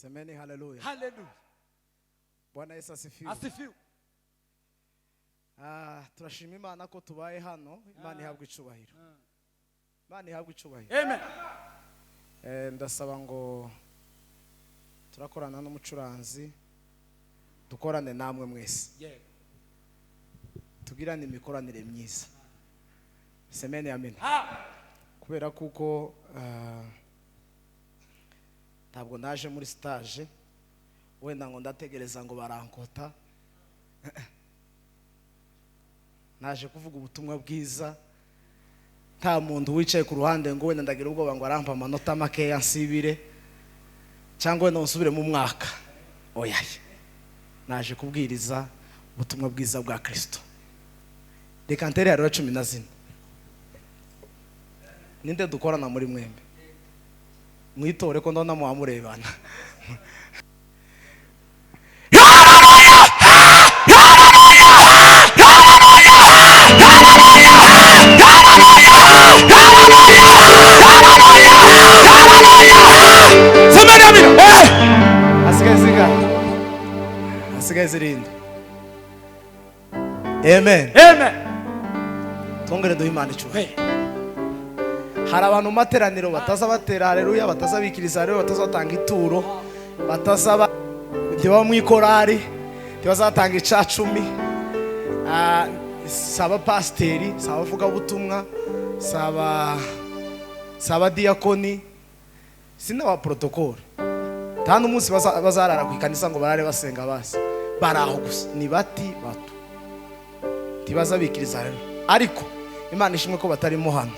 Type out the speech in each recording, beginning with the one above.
Semeni haleluya. Hallelujah. Bwana Yesu asifiwe. Asifiwe. Turashima Imana ko tubaye hano. Imana ihabwa icubahiro. Imana ihabwa icubahiro. Amen. Ndasaba ngo turakorana n'umucuranzi dukorane namwe mwese. Yeah. Tugirane imikoranire myiza. Semeni amen. Kubera kuko ntabwo naje muri stage wenda ngo ndategereza ngo barankota. Naje kuvuga ubutumwa bwiza, nta muntu wicaye ku ruhande ngo wenda ndagira ubwoba ngo arampa amanota make yansibire cyangwa wenda nsubire mu mwaka. Oya, naje kubwiriza ubutumwa bwiza bwa Kristo. Reka ntere rero 14 ninde dukorana muri mwembe mwitore ko ndona muamurebana. Asigaye zirinde. Amen. Amen. Tongere duhe Imana icyubahiro. Hari abantu materaniro bataza batera haleluya, bataza bikiriza haleluya, bataza batanga ituro, bataza ndiba mu ikorari, ntibazatanga icacumi. Saba pasteri, saba vuga butumwa, saba diakoni, sina wa protocol. Tano umunsi bazarara ku ikanisa ngo barare basenga basi. Baraho gusa ni bati bato. Tibaza bikiriza haleluya. Ariko Imana ishimwe ko batarimo hano.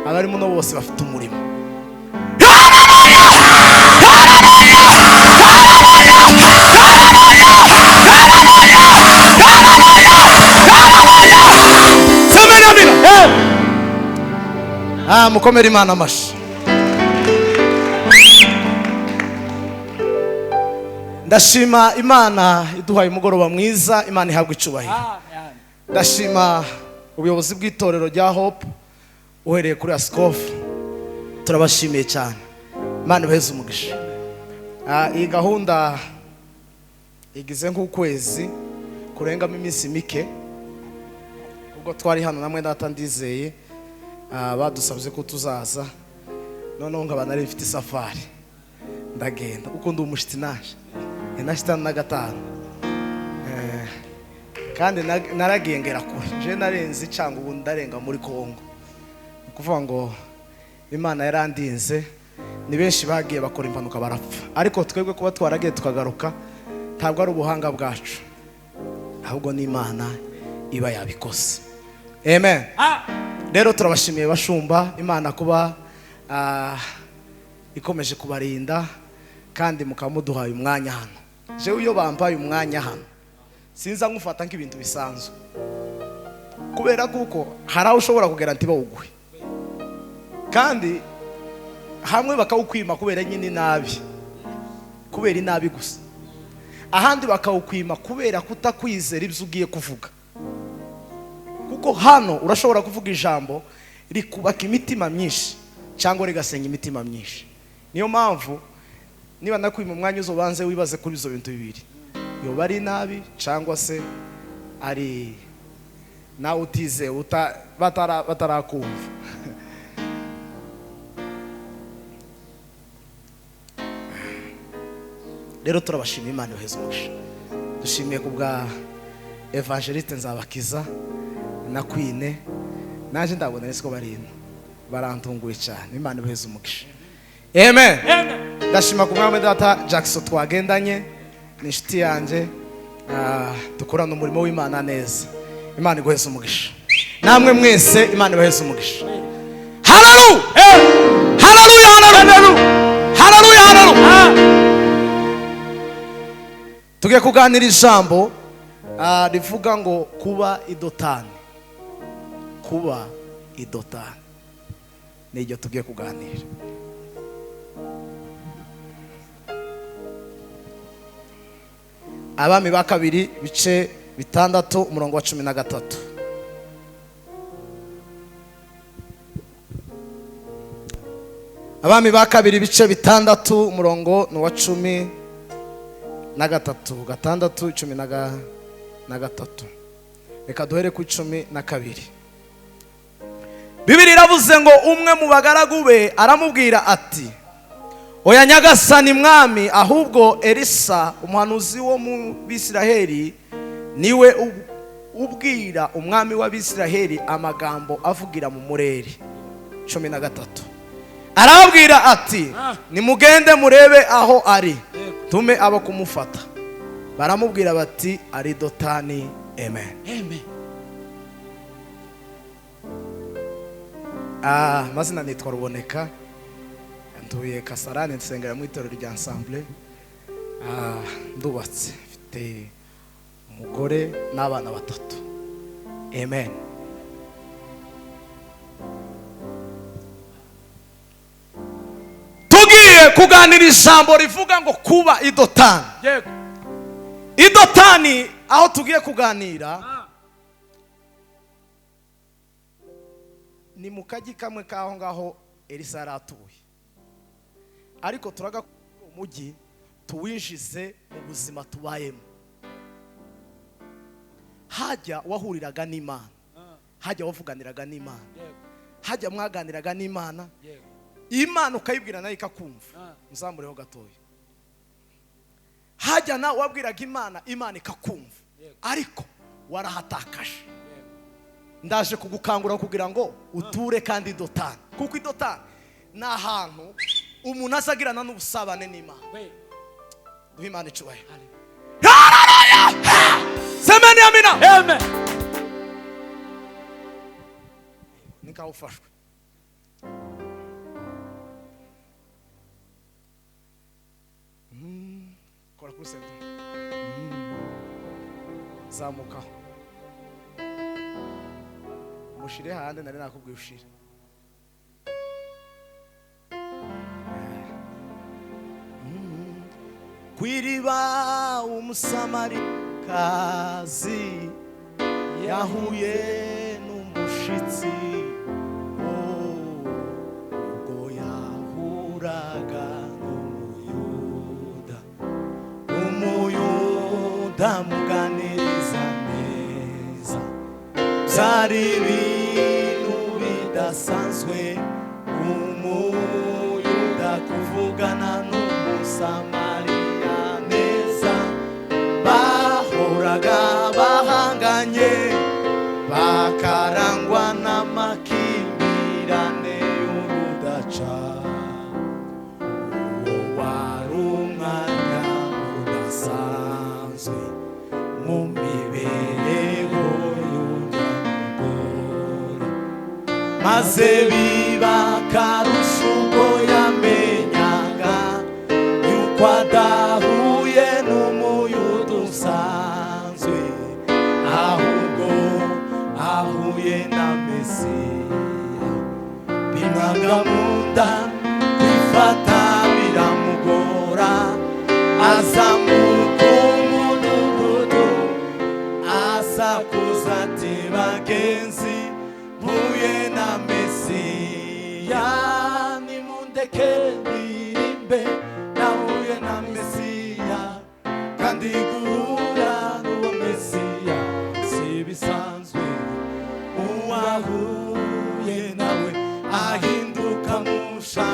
Abarimo no bose bafite umurimo. Mukomere Imana amashi. Ndashima Imana iduhaye umugoroba mwiza. Imana ihabwa icubahiro. Ndashima ubuyobozi bw'itorero rya Hope uhereye kuri Askofu. Turabashimiye cyane. Imana ibaheze umugisha. Iyi gahunda igize nk'ukwezi kurengamo iminsi mike. Ubwo twari hano namwe data ndizeye badusabye ko tuzaza. None ngaba nari mfite safari. Ndagenda uko ndi umushitsi naje. Nashitana na gatanu. Kandi naragengera kure. Je narenze cyangwa ubu ndarenga muri Kongo. Kuvuga ngo Imana yarandinze, ni benshi bagiye bakora impanuka barapfa. Ariko twebwe kuba twaragiye tukagaruka ntabwo ari ubuhanga bwacu, ahubwo ni Imana iba yabikose. Amen. Rero turabashimiye bashumba, Imana kuba ikomeje kubarinda kandi mukamuduhaye umwanya hano. Je uyo bampaye umwanya hano sinza ngufata nk'ibintu bisanzwe, kubera kuko haraho ushobora kugera nti bawuguhe kandi hamwe bakawukwima kubera nyine nabi, kubera inabi gusa. Ahandi bakawukwima kubera kutakwizera ibyo ugiye kuvuga, kuko hano urashobora kuvuga ijambo rikubaka imitima myinshi cyangwa rigasenya imitima myinshi. Niyo mpamvu niba nakwima umwanya uzobanze wibaze kuri izo bintu bibiri, yoba ari nabi cyangwa se ari nawe utize batarakumva. Rero turabashimiye, Imana ibaheze umugisha. Dushimiye kubwa Evangeliste Nzabakiza na Queen, naje ndabona nese ko barantunguye cyane. Imana ibaheze umugisha. Amen. Ndashima kumwami data Jackson twagendanye n'inshuti yanjye, dukorana umurimo w'Imana neza. Imana igweze umugisha. Namwe mwese Imana ibaheze umugisha. Hallelujah. Hallelujah. Hallelujah. Hallelujah. Hallelujah. Tugiye kuganira ijambo rivuga ngo kuba idotani. Kuba idotani niryo tugiye kuganira. Abami ba kabiri bice 6 umurongo wa 13. Abami ba kabiri ibice 6 umurongo ni wa 13 6 13. Reka duhere ku 12. Bibiri iravuze ngo umwe mu bagaragu be aramubwira ati oya nyagasani mwami, ahubwo Elisa umuhanuzi wo mu Bisiraheli niwe ubwira umwami w'Abisiraheli amagambo avugira mu mureri. 13. Arababwira ati nimugende murebe aho ari, tume abo kumufata. Baramubwira bati ari Dotani. Amen. Mazina nitwa Ruboneka, nduye Kasarani, nsengera mu itorero rya Ensemble. Ndubatse, mfite umugore n'abana 3. Amen. Tugiye kuganira ijambo rivuga ngo kuba i Dotani. Yego. I Dotani aho tugiye kuganira ni mukaji kamwe kaho ngaho Elisa yaratuye, ariko turaga umujyi tuwinjize mu buzima tubayemo. Hajya wahuriraga n'Imana, hajya wavuganiraga n'Imana, hajya mwaganiraga n'Imana, Imana ukayibwira nayo ikakumva. Muzamureho gatoya. Hajya na wabwiraga Imana, Imana ikakumva, ariko warahatakaje. Ndaje kugukangura kugira ngo uture kandi Dotani, kuko Dotani ni ahantu umuntu azagirana n'ubusabane n'Imana. Duhe Imana icyubahiro. Semeni amina. Amen. Nikaho ufashwe. Kora kuri senta. Zamuka. Mushire hande nari nakubwiye ushire. Kwiriba umusamarikazi yahuye n'umushitsi, ubwo yahuraga n'umuyuda muganiriza neza. Byari ibintu bidasanzwe umuyuda kuvugana n'umusamariya neza. Bahoraga bahanganye, bakarangwa n'amakimbirane y'urudaca. Uwo wari umwanya udasanzwe mu mibereho y'uyu mugore, maze biba akarusho ubwo yamenyaga yuko adahuye n'umuyuda usanzwe, ahubwo ahuye na Mesiya. Bimwanga mu nda, kwifata biramugora, azamuka umudugudu asakuza ati bagenzi, mpuye na Mesiya, nimundeke ndirimbe, nahuye na Mesiya. Kandi guhura n'uwo Mesiya si bisanzwe, uwahuye nawe ahinduka musha.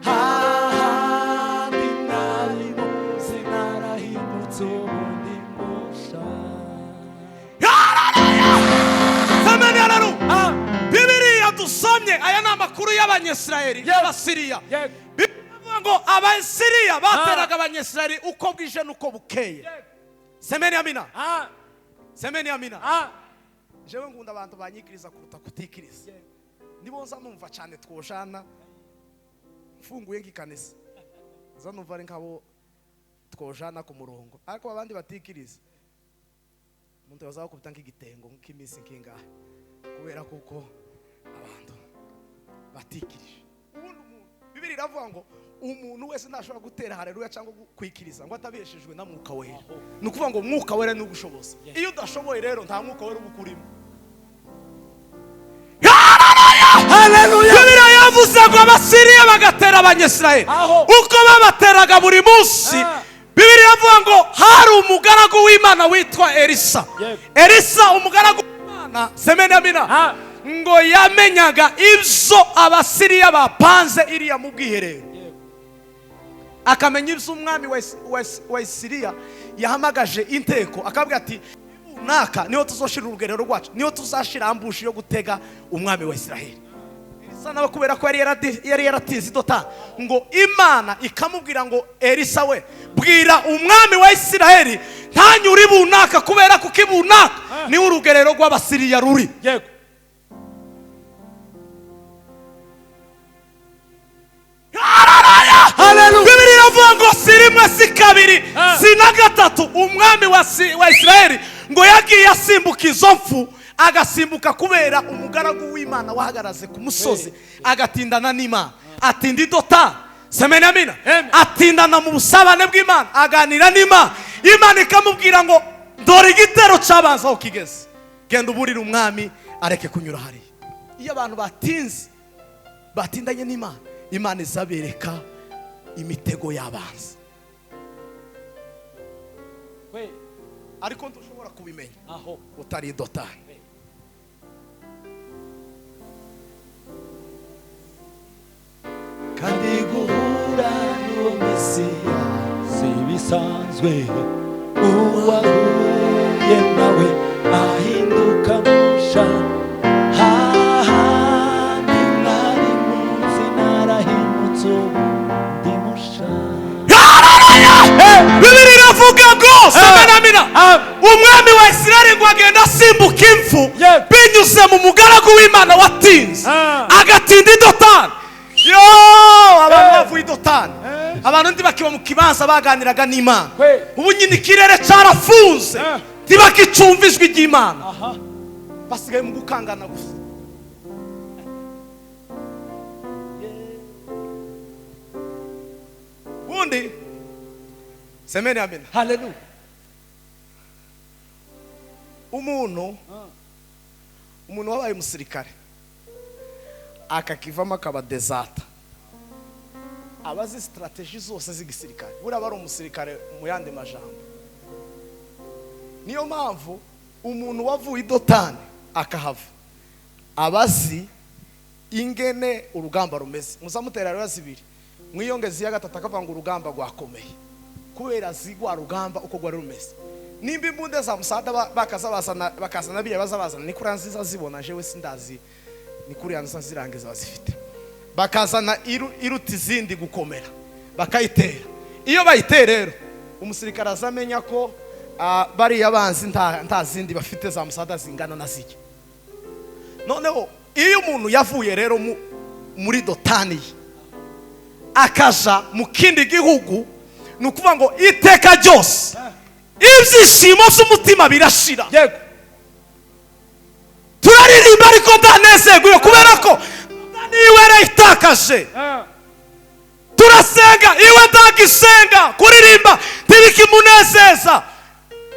Hahandi narimo sinarahindutse ubundi musha. Semeni haleluya. Bibiliya dusomye aya ni amakuru y'Abanyesirayeli y'Abasiriya. Bivuga ngo Abasiriya bateraga Abanyesirayeli uko bwije n'uko bukeye. Semeni amina. Semeni amina. Jewe ngunda abantu banyikiriza kuruta kutikiriza. Nibonza numva cyane twoshana mfunguye ngikanisa, za numva ari nkabo twoshana ku murongo, ariko abandi batikiriza umuntu yazaho kubita nk'igitengo nk'imisi nkingahe, kubera kuko abantu batikirije. Ubundi umuntu Bibiri iravuga ngo umuntu wese ntashobora gutera haleluya cyangwa kwikiriza ngo atabeshejwe na Mwuka Wera. Ni ukuvuga ngo Mwuka Wera ni ubushobozi. Iyo udashoboye rero nta Mwuka Wera ubukurimo. Haleluya. Bibiri bivuze ngo abasiriya bagatera abanyisirayeli uko babateraga buri munsi. Bibiliya ivuga ngo hari umugaragu w'Imana witwa Elisa. Elisa umugaragu w'Imana semenamina ngo yamenyaga ibyo abasiriya bapanze iriya mu bwiherero, akamenya ibyo umwami wa Isiriya yahamagaje inteko, akabwira ati naka niho tuzoshira urugerero rwacu, niho tuzashira ambushi yo gutega umwami wa Isiraheli. Elisa nawe kubera ko yari yaratize Dotani, ngo Imana ikamubwira ngo Elisa we bwira umwami wa Isiraheli ntanyure ibunaka, kubera ko ibunaka niho urugerero rw'abasiriya ruri. Bibiliya iravuga ngo si rimwe si kabiri si na gatatu umwami wa Isiraheli ngo yagiye asimbuka izo mfu, agasimbuka kubera umugaragu w'Imana wahagaraze ku musozi agatindana n'Imana, atinda i Dotani semenamina, atindana mu busabane bw'Imana, aganira n'Imana. Imana ikamubwira ngo dore igitero cyabanza aho kigeze, genda uburire umwami areke kunyura hariya. Iyo abantu batindanye n'Imana, Imana izabereka imitego y'abanzi, ariko ntushobora kubimenya aho utari Dotani. kandi guhura n'uwo Mesiya si bisanzwe, uwahuye nawe ahinduka musha. hahandi mwari munsi narahimutse ubundi musha. Bibiliya iravuga ngo semenamina umwami wa Isirayeli ngo agenda asimbuka imfu binyuze mu mugaragu w'Imana watinze agatinda i Dotani. Abantu bavuye i Dotani, abantu ndi bakiba mu kibanza baganiraga n'Imana. Ubu nyine ikirere cyarafunze, ntibakicumva ijwi ry'Imana, basigaye mu gukangana gusa. Ubundi semeni amina, haleluya. umuntu wabaye umusirikare akakivamo akaba desata, abazi strategy zose z'igisirikare, buriya bari umusirikare mu yandi majambo. Niyo mpamvu umuntu wavuye i Dotani akahava abazi ingene urugamba rumeze. Muzamutera rero zibiri mwiyongezi ya gatatu akavanga urugamba rwakomeye, kubera zigwa rugamba uko rwari rumeze. Nimba imbunda za musada bakazana biriya bazabazana, ni kuri nziza zibona jewe sindazi, ni kuri nziza zirangiza bazifite, bakazana iruta izindi gukomera bakayitera. Iyo bayitera rero umusirikare azamenya ko bariya banzi nta zindi bafite za musada zingana na ziki. Noneho iyo umuntu yavuye rero muri Dotani akaja mu kindi gihugu, ni ukuvuga ngo iteka ryose ibyishimo by'umutima birashira. Turaririmba ariko ndanezerwa kubera ko niwe yarayitakaje. Turasenga iwe ndagisenga, kuririmba ntibikimunezeza,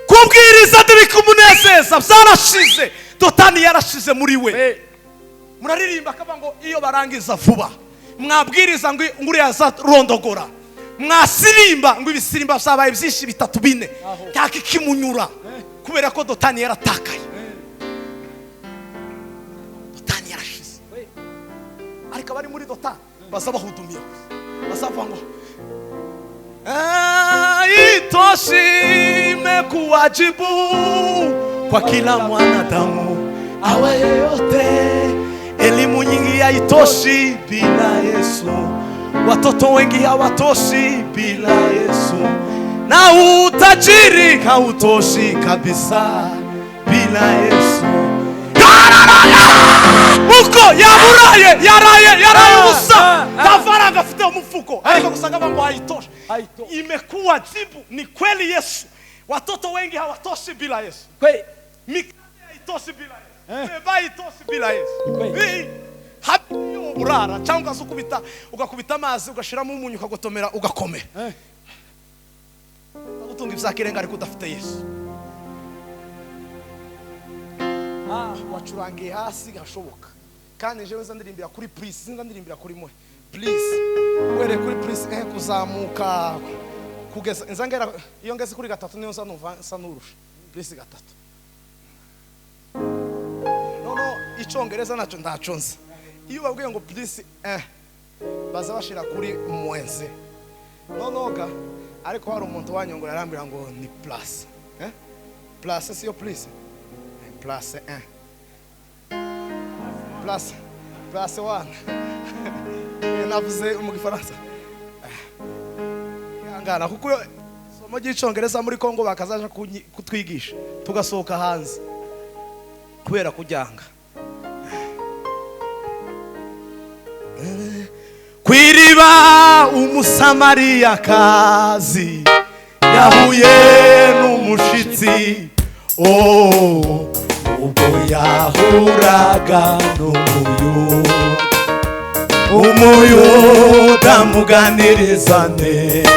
kubwiriza ntibikimunezeza, byarashize. Dotani yarashize muri we. Muraririmba akaba ngo iyo barangiza vuba mwabwiriza ngo uriya azarondogora, mwasirimba ngo ibisirimba byabaye byinshi bitatu bine ntakikimunyura, kubera ko Dotani yaratakaye. Dotani yarashize, ariko bari muri Dotani bazabahudumiye, bazavuga ngo itoshi imekuwajibu kwa kila mwanadamu awe yote, elimu nyingi haitoshi bila Yesu, watoto wengi hawatoshi bila Yesu, na utajiri hautoshi kabisa bila Yesu. Uko yaraye ubusa, tafaranga afite umufuko ariko gusanga ngo haitoshi. Imekuwa jibu, ni kweli Yesu, watoto wengi hawatoshi bila Yesu, mikate haitoshi bila Yesu, beba haitoshi bila Yesu. Habiyo burara cyangwa ugakubita amazi ugashiramo umunyu ukagotomera ugakomera, utunga ibyakirenga ariko udafite Yesu. Wacurangiye hasi gashoboka, kandi jewe nza ndirimbira kuri please, sinza ndirimbira kuri mwe please, were kuri please kuzamuka kugeza nza ngera iyo ngeze kuri gatatu niyo nza numva nsa nurusha please gatatu. No icyongereza nacyo ndaco nzi, iyo babwiye ngo please baza bashira kuri mwenze nonoga, ariko hari umuntu wanyongora arambira ngo ni plus plus siyo please plus plus one navuze mu gifaransa yangana kuko somo ry'icyongereza muri Kongo bakazaje kutwigisha tugasohoka hanze kubera kujyanga. Kwiriba umusamariyakazi yahuye n'umushitsi, ubwo yahuraga n'umuyuda muganiriza neza,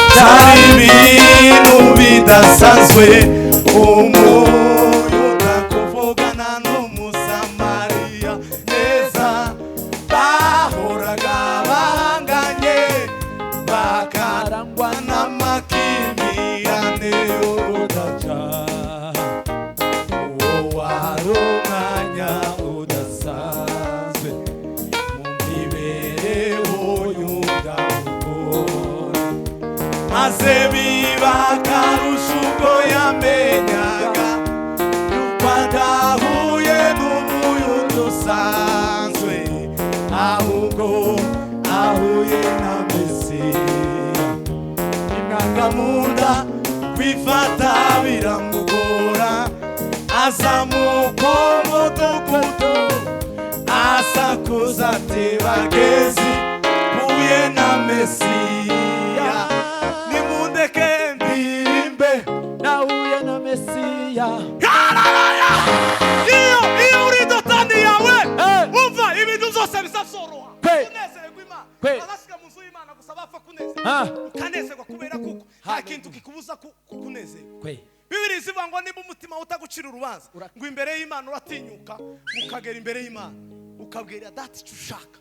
byari ibintu bidasanzwe umuyuda kuvugana n'umusamariya neza, bahoraga bahanganye bakarangwa n'amakimbirane y'urudaca. Uwo wari umwanya udasanzwe mu mibereho y'umugore, maze biba akarusho ubwo yamenyaga yuko adahuye n'umuyuda usanzwe, ahubwo ahuye na Mesiya. Imwangamunda kwifata biramugora, azamuka umudugudu asakuza ati bagezi mpuye na Mesiya, nimundeke ndirimbe nahuye na Mesiya. iyo uri dotani yawe umva ibintu byose bizasoroha, kunezerwa Imana abasiga mu nzu y'Imana gusa bapfa kunezerwa ukanezerwa kubera kuko nta kintu kikubuza kunezerwa. Bibiri zivuga ngo niba umutima utagucira urubanza ngo imbere y'Imana uratinyuka ukagera imbere y'Imana ukabwira dati icyo ushaka,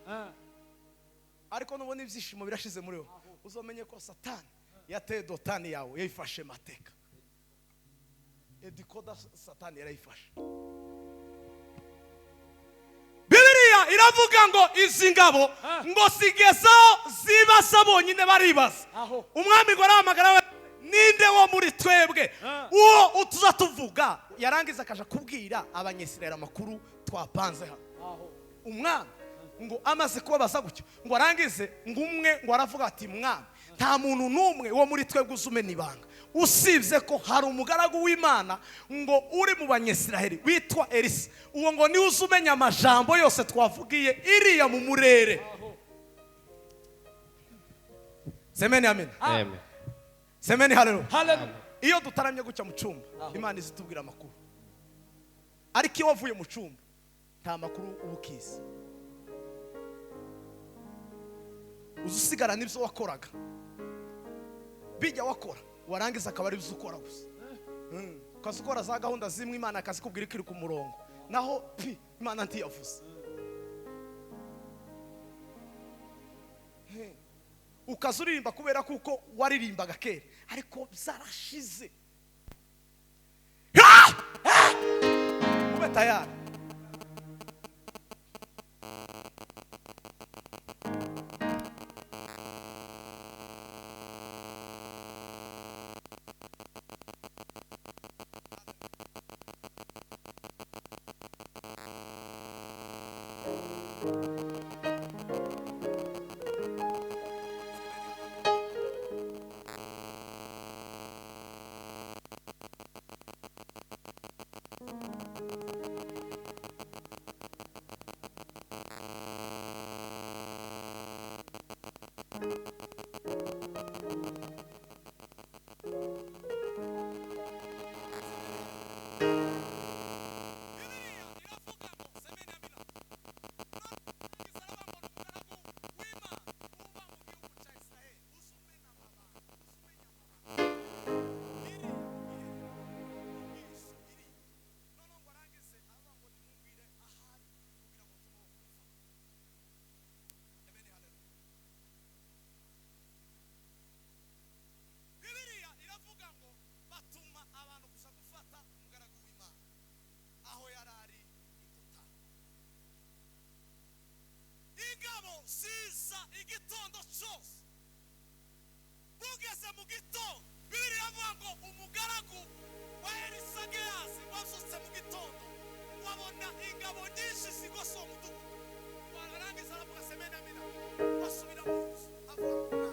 ariko nubona ibyishimo birashize muri wowe uzomenye ko Satani yateye dotani yawe yayifashe mateka. Edikoda Satani yarayifashe. Bibiliya iravuga ngo izi ngabo ngo sigezaho zibasa bonyine baribaza, umwami ngo arahamagara we, ninde wo muri twebwe uwo tuza tuvuga, yarangiza akaja kubwira abanyesirayeli amakuru twapanze hano. Umwami ngo amaze kubabaza gutyo ngo arangize ngo umwe ngo aravuga ati mwami, nta muntu n'umwe wo muri twebwe uzumena ibanga usibye ko hari umugaragu w'Imana ngo uri mu banyesirayeli witwa Elisa, uwo ngo niwe uzumenya amajambo yose twavugiye iriya mu murere. Semeni amen. Amen. Semeni haleluya. Iyo dutaramye gutya mu cyumba Imana izitubwira amakuru, ariko iyo wavuye mu cyumba nta makuru ubukiza, uzusigara n'ibyo wakoraga bijya wakora warangiza akaba ari byo ukora gusa, ukazukora za gahunda zimwe Imana akazikubwira ikiri ku murongo, naho Imana ntiyavuze. Ukazuririmba kubera kuko waririmbaga kera ariko byarashize. Ube tayari. igitondo cyose mugeze mu gitondo Bibiliya ivuga ngo umugaragu wa Elisa Gehazi wasutse mu gitondo wabona ingabo nyinshi zigose uwo mudugudu bararangiza aravuga semena mina basubira mu nzu avuga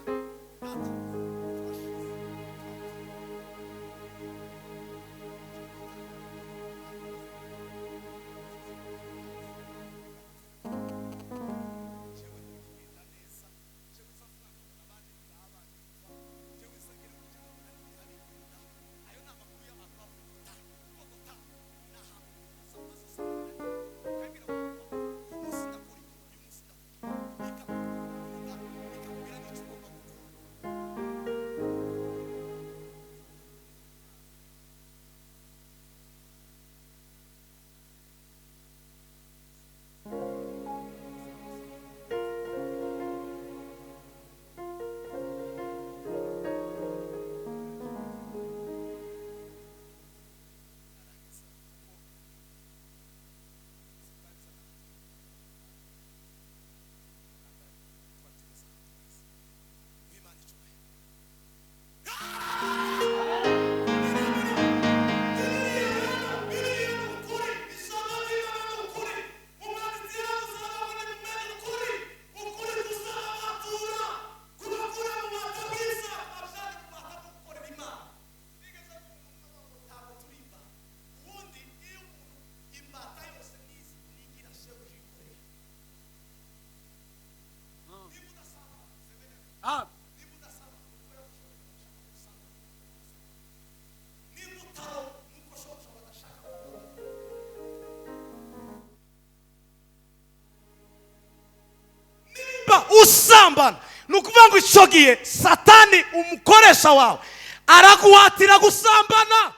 usambana nukuvuga ngo icyo gihe Satani umukoresha wawe araguhatira gusambana,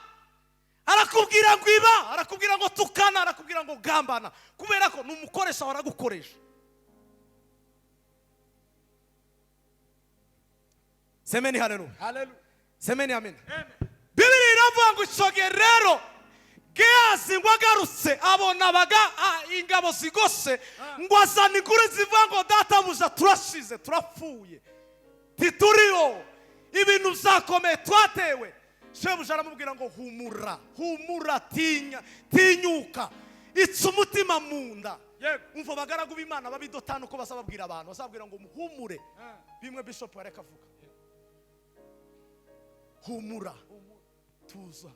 arakubwira ngo iba, arakubwira ngo tukana, arakubwira ngo gambana, kubera ko numukoresha waragukoresha. Semeni haleluya. Haleluya. Semeni amen. Bibiliya iravuga ngo icyo gihe rero Gehazi ngo agarutse abona ingabo zigose ngo azana inkuru zivuga ngo databuja turashize turapfuye tituriho ibintu byakomeye twatewe. Shebuja aramubwira ngo humura tinyuka itsa umutima mu nda. Umva abagaragu b'Imana babidotana uko bazababwira abantu, bazabwira ngo muhumure bimwe Bishop yareka avuga. Humura tuza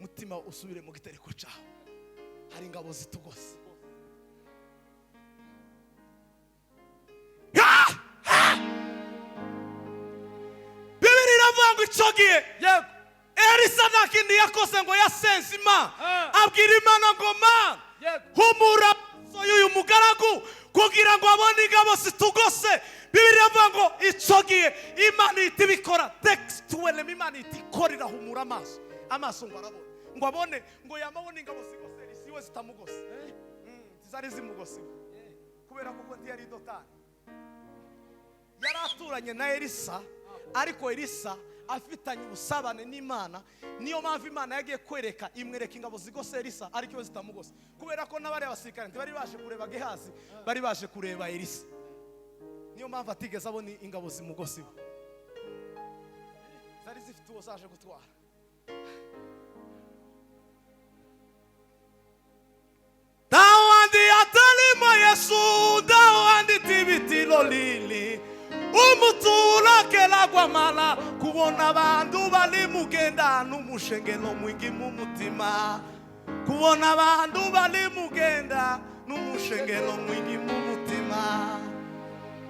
mutima usubire mu gitereko cyawe, hari ingabo zitugose. Bibiliya iravuga ngo icyo gihe Elisa nta kindi yakoze ngo yasenze Imana, abwira Imana ngo Mana humura y'uyu mugaragu kugira ngo abone ingabo zitugose. Bibiliya iravuga ngo icyo gihe Imana ihita ibikora textuel, Imana ihita ikorera humura amaso ngo arabona, ngo abone ngo yamabone ingabo zigose isiwe zitamugose, zari zimugose kubera kuko ntiyari dotani. Yari aturanye na Elisa, ariko Elisa afitanye ubusabane n'Imana, niyo mpamvu Imana yagiye kwereka imwereka ingabo zigose Elisa ariko zitamugose, kubera ko n'abari abasirikare ntibari baje kureba Gehazi, bari baje kureba Elisa. Niyo mpamvu atigeze abona ingabo zimugose, zari zifite uwo zaje gutwara. Dawandi atalimo Yesu, dawandi tibitilo lili umutula kelagwa mala kubona abantu bali mugenda n'umushengelo mwingi mu mutima, kubona abantu bali mugenda n'umushengelo mwingi mu mutima,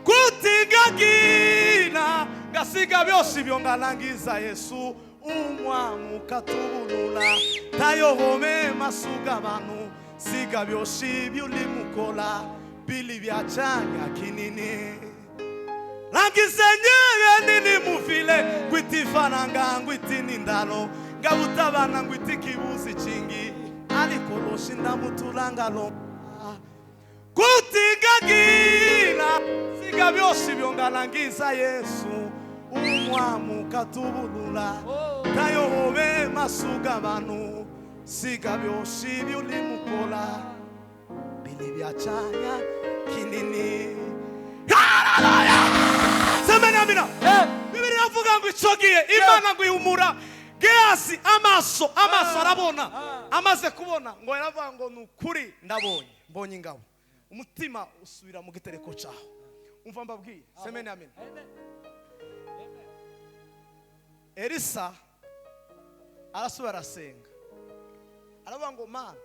kutigagina ngasiga byose byongalangiza Yesu umwamu katubulula tayohome masuga abantu siga byose byulimukola bili byacanya kinini langizenye nini mufile ngwitifananga ngwitinindalo ngabutabana ngwitikibuzi cingi alikoloshi ndamutulangalo kutigagina siga byose byongalangiza Yesu umwamu katubulula tayohome masuga abantu siga byose byulimukola bili byacanya kinini. Hallelujah! iravuga ngo icyo gihe Imana ngo ihumura Gehazi amaso arabona. Amaze kubona ngo iravuga ngo nukuri mbonye ingabo. Umutima usubira mu gitereko cyaho. Umva mbabwiye semene amen. Elisa arasubira arasenga aravuga ngo Mana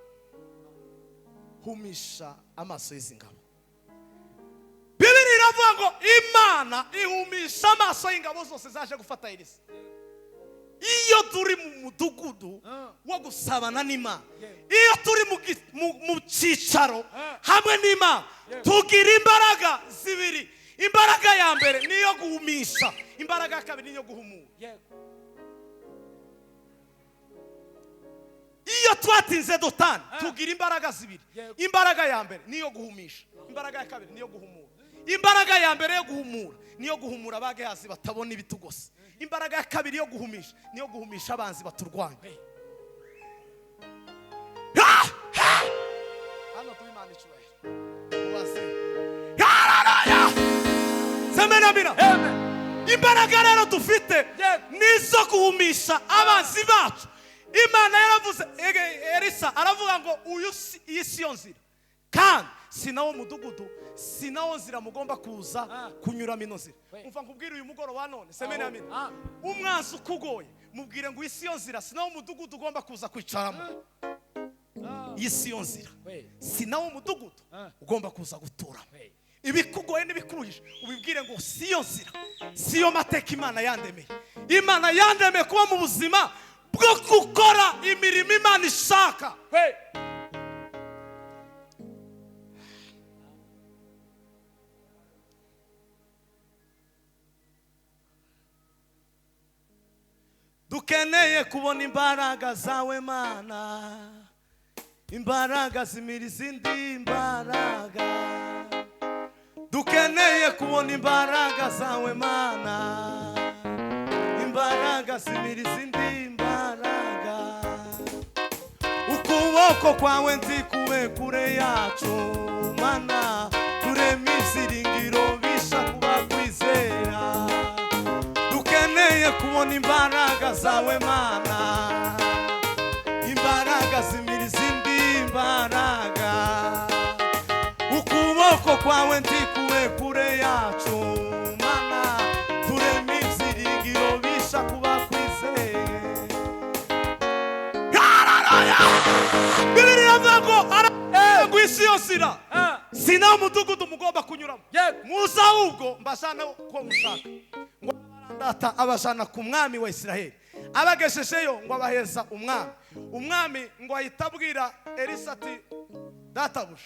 humisha amaso y'izi ngabo. Bibiri iravuga ngo Imana ihumisha amaso y'ingabo zose zaje gufata Elisa. Iyo turi mu mudugudu wo gusabana n'Imana, iyo turi mu cyicaro hamwe n'Imana, tugira imbaraga zibiri. Imbaraga ya mbere niyo guhumisha, imbaraga ya kabiri niyo guhumura. Iyo twatinze dotani tugira imbaraga zibiri. Imbaraga ya mbere niyo guhumisha, imbaraga ya kabiri niyo guhumura. Imbaraga ya mbere yo guhumura niyo guhumura abagehazi batabona ibitugose. Imbaraga ya kabiri yo guhumisha niyo guhumisha abanzi baturwanya. Hano tubimana icyubahiro mubaze. Semena bina. Imbaraga rero dufite nizo guhumisha abanzi bacu. Imana yaravuze Elisa aravuga ngo iyi si yo nzira kandi sinawo mudugudu sinawo nzira mugomba kuza kunyuramo ino nzira. Umva nkubwire uyu mugoroba none semene amina, umwanzi ukugoye mubwire ngo isi yo nzira sinawo mudugudu ugomba kuza kwicaramo. Isi yo nzira sinawo mudugudu ugomba kuza guturamo. Ibikugoye n'ibikuruhije ubibwire ngo si yo nzira, si yo mateka Imana yandemeye. Imana yandemeye kuba mu buzima bwo gukora imirimo Imana ishaka. Dukeneye kubona imbaraga zawe Mana, imbaraga zimira izindi imbaraga. Dukeneye kubona imbaraga zawe Mana, imbaraga zimira izindi imbaraga. Ukuboko kwawe ndikuwe kure yacu Mana, tureme ibyiringiro bisha kuba kwizera. Dukeneye kubona imbaraga zawe Mana, imbaraga zimira izindi imbaraga. Ukuboko kwawe ndikuwe kure yacu Mana, tureme ibyiringiro bisha kuba kwizera. Bibiri iravuga ngo isi yo nzira sinawo mudugudu mugomba kunyuramo. Muza ahubwo mbashana ko mushaka ngo barandata abajana ku mwami wa Isiraheli. Abageshejeyo ngo abaheza umwami ngo ahita abwira Elisa ati databuja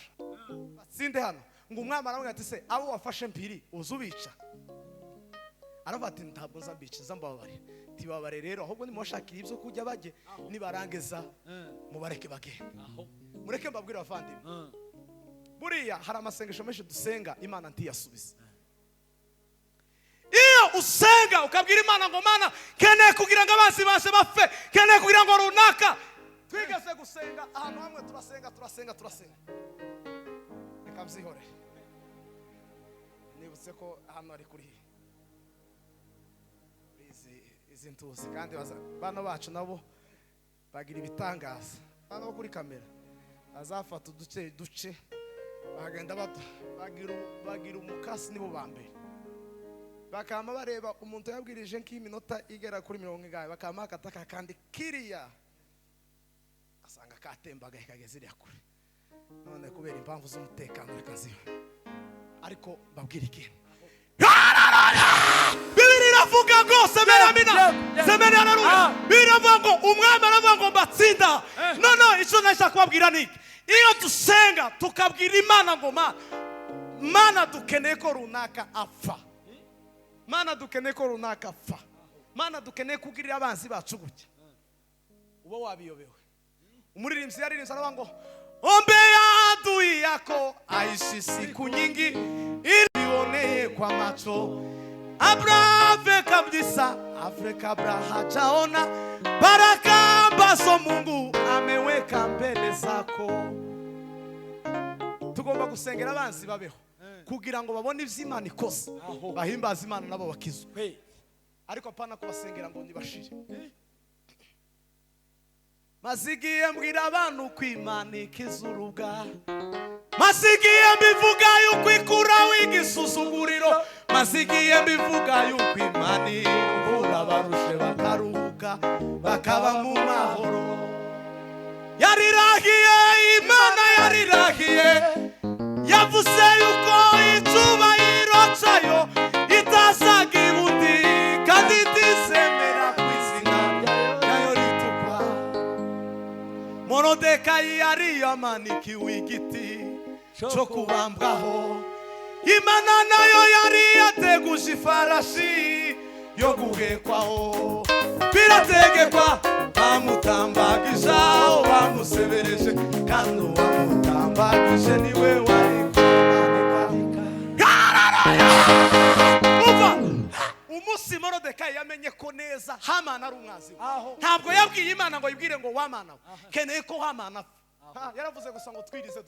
batsinde hano. Ngo umwami aramubwira ati se abo wafashe mpiri uzubica? Aravuga ati ntabwo nzambica mbabare. Tibabare rero ahubwo nimushakira ibyo kujya bajye nibarangeza mubareke bagenda. Mureke mbabwira abavandimwe, buriya hari amasengesho menshi dusenga Imana ntiyasubiza. Iyo usenga ukabwira Imana ngo Mana keneye kugira ngo abanzi bashe bapfe, keneye kugira ngo runaka, twigeze gusenga ahantu hamwe turasenga reka mbyihore. Nibutse ko hano ari kuri izi ntuzi kandi bano bacu nabo bagira ibitangaza. Bano kuri kamera azafata uduce bagenda bagira umukasi nibo bambere. Bakama bareba umuntu yabwirije nk'iminota igera kuri 40 bakama akataka kandi kiriya asanga katembaga kageze iriya kure. None kubera impamvu z'umutekano reka nziho ariko babwira ikintu. Bibiri iravuga ngo semena haleluya. Bibiri iravuga ngo umwami aravuga ngo mbatsinda. No icyo nashaka kubabwira ni iyo dusenga tukabwira Imana ngo Mana dukeneye ko runaka apfa, Mana dukeneye ko runaka apfa, Mana dukeneye kugirira abanzi bacu gutya, uba wabiyobewe. Umuririmbyi yaririmbye aravuga ngo ombea adui yako aishi siku nyingi ilioneye kwa macho. Abraham kabisa Afrika hajaona baraka ambazo Mungu ameweka mbele zako. Tugomba gusengera abanzi babeho kugira ngo babone ivy'Imana ikoze bahimbaza Imana nabo bakizwe. ariko apana kubasengera ngo nibashire. Masigiye mbwira abantu kwimana ikizurubwa, masigiye mbivuga yuko ikura w'igisuzuguriro, masigiye mbivuga yuko imana ihura barushe bakaruhuka bakaba mu mahoro. Yarirahiye, Imana yarirahiye, yavuze yuko icyubahiro cyayo itazaga ibundi kandi itizemera ku izina ryayo ritukwa. Morodekayi yari yamanikiwe igiti cyo kubambwaho, Imana nayo yari yateguje ifarashi yo guhekwaho. Birategekwa bamutambagije aho bamusebereje, kandi uwamutambagije niwe wari kumanika. Umva, umunsi Morodekayi yamenye ko neza Hamani ari umwanzi, ntabwo yabwiye Imana ngo yibwire ngo wamana keneye ko Hamani apfa. Yaravuze gusa ngo twirize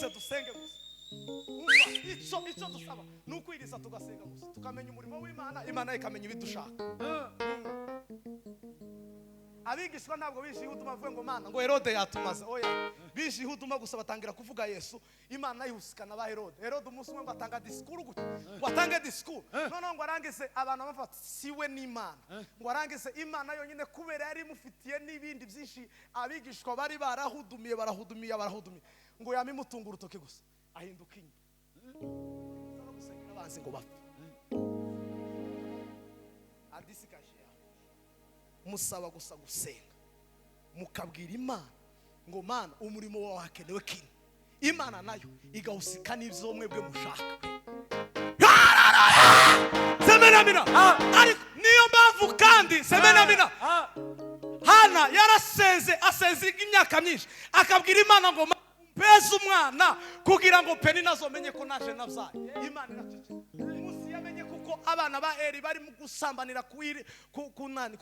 dusenge gusa. Icyo dusaba ni ukwiriza tugasenga gusa, tukamenya umurimo w'Imana, Imana ikamenya ibidushaka. Abigishwa ntabwo bishihutuma bavuga ngo Mana ngo Herode yatumaze, oya, bishihutuma gusa batangira kuvuga Yesu, Imana yihusikana ba Herode. Herode umunsi umwe batanga disikuru gute, watange disikuru noneho ngo arangize abantu bafata siwe n'Imana, ngo arangize Imana yonyine kubera yari imufitiye n'ibindi byinshi. Abigishwa bari barahudumiye ngo yamimutunga urutoke gusa ahinduka inyuma gusengera abanzi ngo bapfe. Adisikaje musaba gusa gusenga, mukabwira Imana ngo Mana umurimo wawe hakenewe kino, Imana nayo igahusika n'ibyo mwebwe mushaka. Semenamina ariko niyo mpamvu kandi semenamina Hana yarasenze imyaka myinshi akabwira Imana ngo mpeze umwana kugira ngo Penina azomenye ko naje nabyaye. Imana iraceceka. Musi yamenye kuko abana ba Eli bari mu gusambanira ku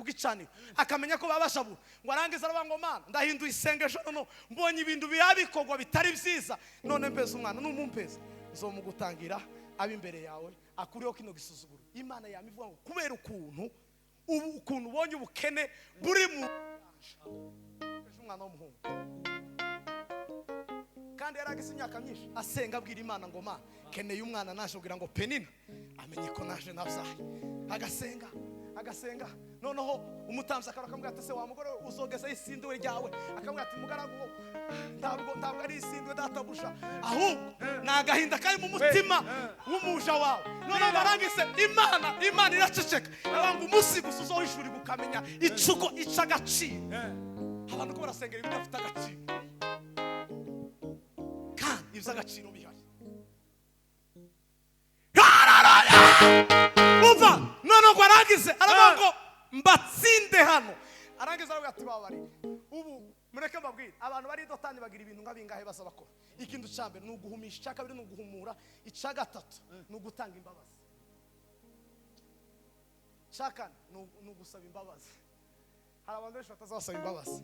gicaniro, akamenya ko babashabura, ngo arangiza aravuga ngo Mana ndahinduye isengesho, none mbonye ibintu biyabikorwa bitari byiza, none mpeze umwana, numumpeze nzomugutangira abimbere yawe akuriho kino gisuzuguro. Imana yamivuga ngo kubera ukuntu ubonye ubukene buri mu umwana w'umuhungu, kandi yaragise imyaka myinshi asenga abwira Imana ngo Mana keneye umwana naje kugira ngo Penina amenye ko naje nabyaye. Agasenga noneho umutamzi akamubwira ati se wa mugore uzogeza isindwe ryawe, akamubwira ati mugaragu ntabwo ari isindwe databusha, ahubwo nagahinda kari mu mutima w'umuja wawe. Noneho barangise Imana iraceceka, abantu umunsi gusa uzohishuri gukamenya icuko icagaciro. Abantu ko barasengera ibintu bifite agaciro kandi iby'agaciro bihari. Umva none ngo arangize aravuga ngo mbatsinde hano, arangiza aravuga ati babarire. Ubu mureke mbabwire abantu bari Dotani bagira ibintu nk'abingahe basa bakora. Ikintu cya mbere ni uguhumisha, icya kabiri ni uguhumura, icya gatatu ni ugutanga imbabazi, icya kane ni ugusaba imbabazi. Hari abantu benshi batazasaba imbabazi,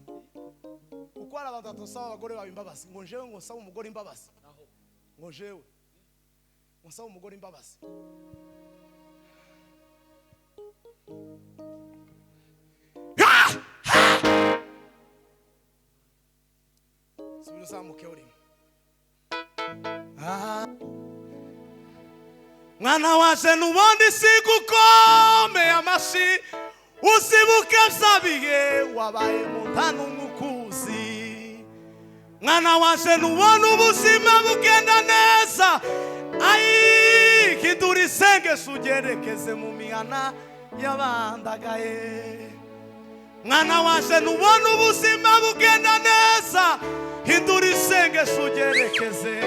uko hari abantu batasaba abagore babo imbabazi, ngo jewe ngo nsaba umugore imbabazi, ngo jewe nsaba umugore imbabazi. Subira uzamuke urimo. Mwana waje nubundi sigukomeye amashi, usibuke byabihe wabaye mutanu umukuzi. Mwana waje nubona ubuzima bugenda neza, ayi hindura isengesho ugerekeze mu mihana y'abandagaye. Mwana waje nubona ubuzima bugenda neza, hindura isengesho ugerekeze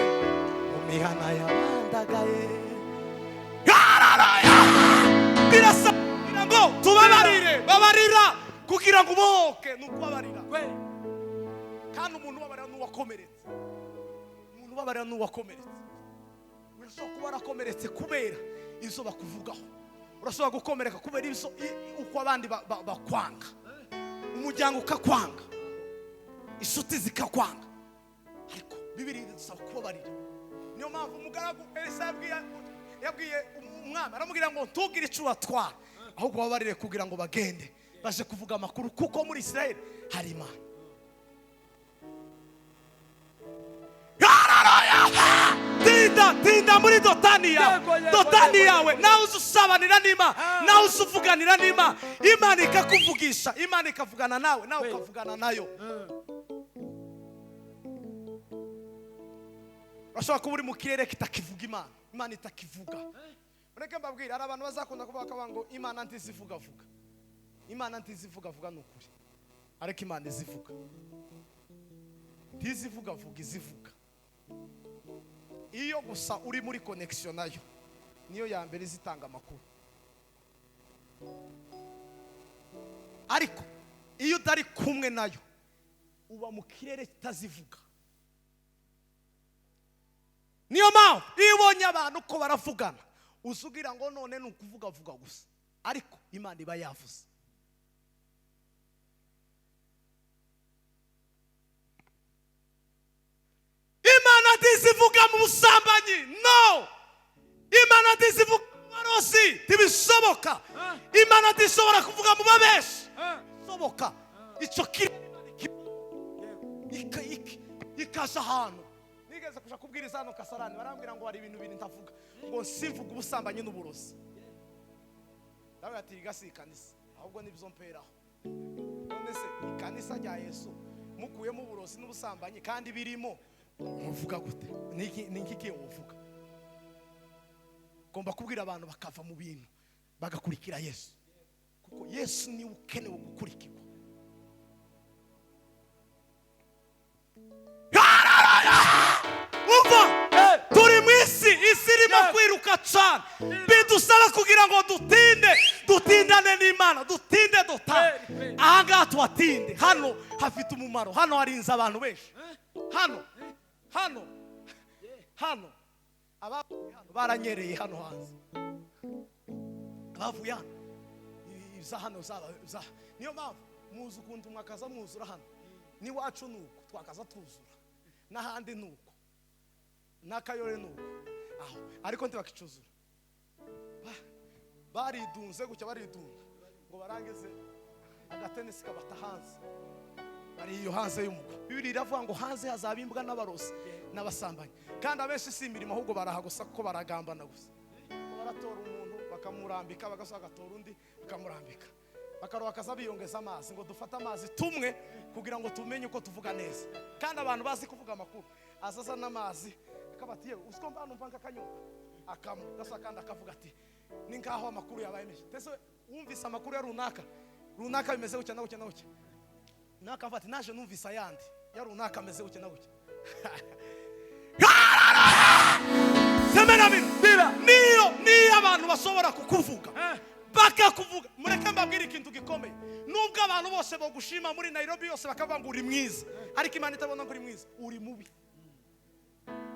mu mihana y'abandagaye. Birasa ngo babarira kugira ngo uboke, nuko babarira kandi umuntu babarira n'uwakomeretse, umuntu babarira n'uwakomeretse. Urashobora kuba warakomeretse kubera izo bakuvugaho, urashobora gukomereka kubera izo uko abandi bakwanga, umuryango ukakwanga, inshuti zikakwanga, ariko Bibiliya idusaba kubabarira. Niyo mpamvu umugaragu yabwiye umwami aramubwira ngo ntugire icyo ubatwara ahubwo babarire kugira ngo bagende baje kuvuga amakuru kuko muri Israel hari Imana. Tinda muri dotani yawe nawe uzusabanira n'Imana nawe uzuvuganira n'Imana, Imana ikakuvugisha, Imana ikavugana nawe nawe ukavugana nayo. Bashobora kuba uri mu kirere kitakivuga Imana, Imana itakivuga. Ureke mbabwira hari abantu bazakunda kuvuga ngo Imana ntizivuga vuga. Imana ntizivuga vuga n'ukuri, ariko Imana izivuga. Ntizivuga vuga izivuga. Iyo gusa uri muri connection nayo niyo ya mbere zitanga amakuru. Ariko iyo utari kumwe nayo uba mu kirere kitazivuga. Niyo mpamvu iyo ubonye abantu ko baravugana usugira ngo none ni ukuvuga vuga gusa, ariko Imana iba yavuze. Imana ntizivuga mu busambanyi, no. Imana ntizivuga mu marozi, ntibishoboka. Imana ntishobora kuvuga mu babeshi, soboka. Icyo ikaje ahantu. Nigeze kuja kubwiriza hano Kasarani barambwira ngo hari ibintu biri ntavuga, ngo simvuga ubusambanyi n'uburozi. Ndavuga ati igasi ikanisa ahubwo nibyo mperaho. None se ikanisa rya Yesu mukuyemo uburozi n'ubusambanyi kandi birimo muvuga gute? Niki kiyo uvuga? Gomba kubwira abantu bakava mu bintu bagakurikira Yesu, kuko Yesu ni ukenewe gukurikirwa. Turi mu isi irimo kwiruka cyane, bidusaba kugira ngo dutindane n'Imana, dutinde dutane. Aha ngaha tuhatinde, hano hafite umumaro, hano harinze abantu benshi. Hano abavuye hano baranyereye hano hanze, abavuye hano iza hano za niyo mpamvu muzi ukuntu mwakaza mwuzura hano. N'iwacu nuko twakaza tuzura, n'ahandi nuko, n'Akayore nuko aho, ariko ntibakicuzura. Baridunze gutya, baridunga ngo barangize agatenisi kabata hanze, bari iyo hanze y'umugwa. Bibiri iravuga ngo hanze hazaba imbwa n'abarozi n'abasambanyi, kandi abenshi si imirimo ahubwo barahagusa kuko baragambana gusa. Baratora umuntu bakamurambika, bagatora undi bakamurambika, bakaroha akaza biyongeza amazi ngo dufate amazi tumwe kugira ngo tumenye uko tuvuga neza. Kandi abantu bazi kuvuga amakuru azaza n'amazi akabati yewe usiko mbana mvanga kanyota akamu gasa kandi akavuga ati ni ngaho amakuru yabaye menshi. Tese wumvise amakuru ya runaka bimeze gutya na gutya na gutya, nakavuga ati naje numvise ayandi ya runaka ameze gutya na gutya. Semena bira niyo abantu bashobora kukuvuga bakakuvuga. Mureke mbabwire ikintu gikomeye, nubwo abantu bose bagushima muri Nairobi yose bakavuga ngo uri mwiza, ariko Imana itabona ngo uri mwiza, uri mubi.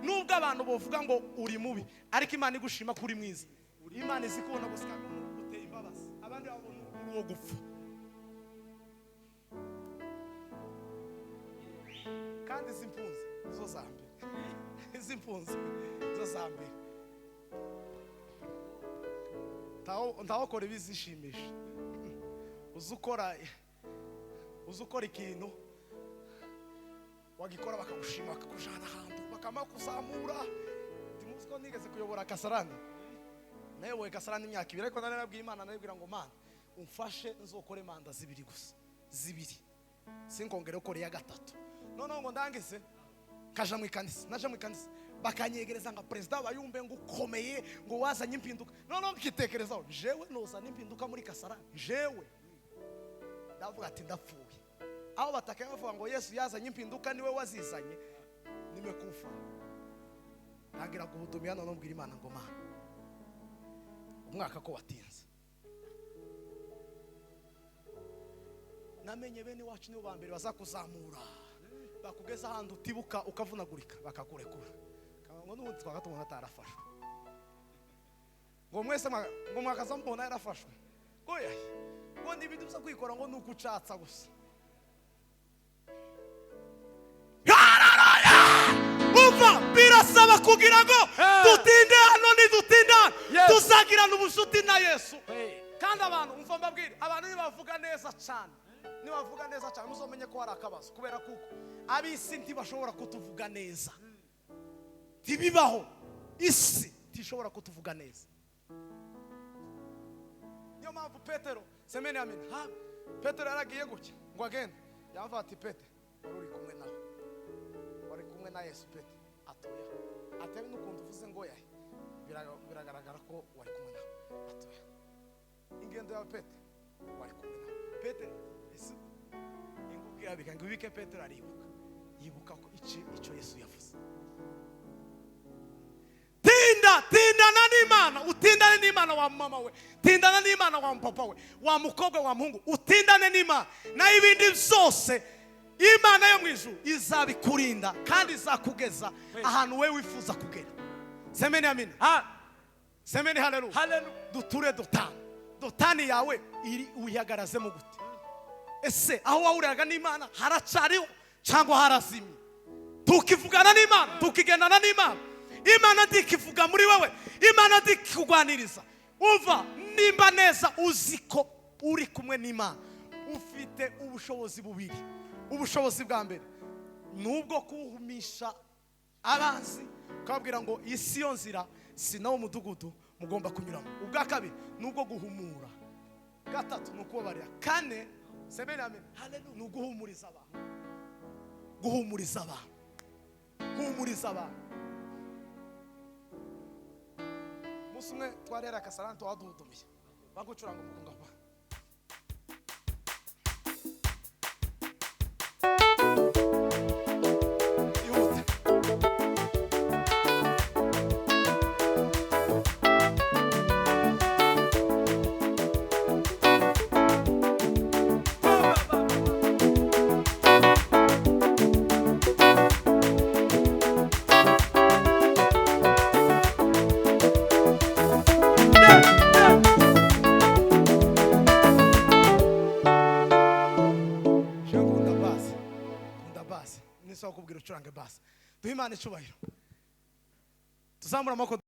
Nubwo abantu bavuga ngo uri mubi, ariko Imana igushima ko uri mwiza. Imana izikubona gusa ngo uteye imbabazi, abandi babona uri wo gupfa. Kandi zimpunze zo zambe, zimpunze zo zambe ndawukora ibizishimisha. uzukora ikintu wagikora bakagushima bakakujana ahantu bakama kuzamura. Timuzi ko nigeze kuyobora Kasarani, nayoboye Kasarani imyaka 2, ariko narabwiye Imana, narabwira ngo Mana umfashe nzokore manda 2 gusa, 2 sinkongere ukore ya 3. None ngo ndangize kaja mu ikanisa, naje mu ikanisa bakanyegereza nga president bayumbe ngo ukomeye ngo wazanye impinduka. None ngitekerezaho jewe noza n'impinduka muri Kasarani, jewe ndavuga ati ndapfuye. Aho batakaye bavuga ngo Yesu yazanye impinduka niwe wazizanye, nimekufa. Ntangira guhudumira none mbwira Imana ngo Mana umwaka ko watinze, namenye bene wacu nibo bambere bazakuzamura bakugeza ahantu utibuka ukavunagurika bakakurekura. Ngo n'ubundi twakatumona atarafashwe, ngo mwese ngo mwakaza mbona yarafashwe. Goya ngo nibiduza kwikora ngo nukucatsa gusa. Uva birasaba kugira ngo dutinde hano, ni dutinde hano abantu umva mbabwire abantu nibavuga neza cyane nibavuga neza cyane muzomenye ko hari akabazo kubera kuko abisi ntibashobora kutuvuga neza tibibaho isi tishobora kutuvuga neza niyo mpamvu Petero semeni amen ha Petero yaragiye gutya ngo agende yamva ati Petero uri kumwe nawe wari kumwe na Yesu Petero atoya atari n'ukuntu uvuze ngo yahe biragaragara ko wari kumwe nawe atoya ingendo ya Petero wari kumwe nawe Petero Yesu ingubwira bikanga ubike Petero aribuka yibuka ko icyo Yesu yavuze tindana n'Imana utindane n'Imana wa mama we tindana n'Imana wa papa we wa mukobwa wa muhungu utindane n'Imana na ibindi byose Imana yo mwijuru izabikurinda kandi izakugeza ahantu we wifuza kugera semeni amen semeni haleluya duture dotani yawe iri uyihagarazemo gute ese aho wahuriraga n'Imana haracariho cyangwa harazimye tukivugana n'Imana tukigendana n'Imana Imana ndikivuga muri wewe Imana ndikugwaniriza uva nimba neza uziko uri kumwe n'Imana ufite ubushobozi bubiri ubushobozi bwa mbere nubwo kuhumisha abanzi kabwira ngo isi yo nzira sinawo mudugudu mugomba kunyuramo ubwa kabiri nubwo guhumura gatatu nuko barya kane semeni amen haleluya nuguhumuriza abantu guhumuriza abantu humuriza abantu musumwe twarera kasaranto wadudumiye bagucuranga umukunga pa kubwira ucurange basi duhe Imana icubahiro tuzamura amako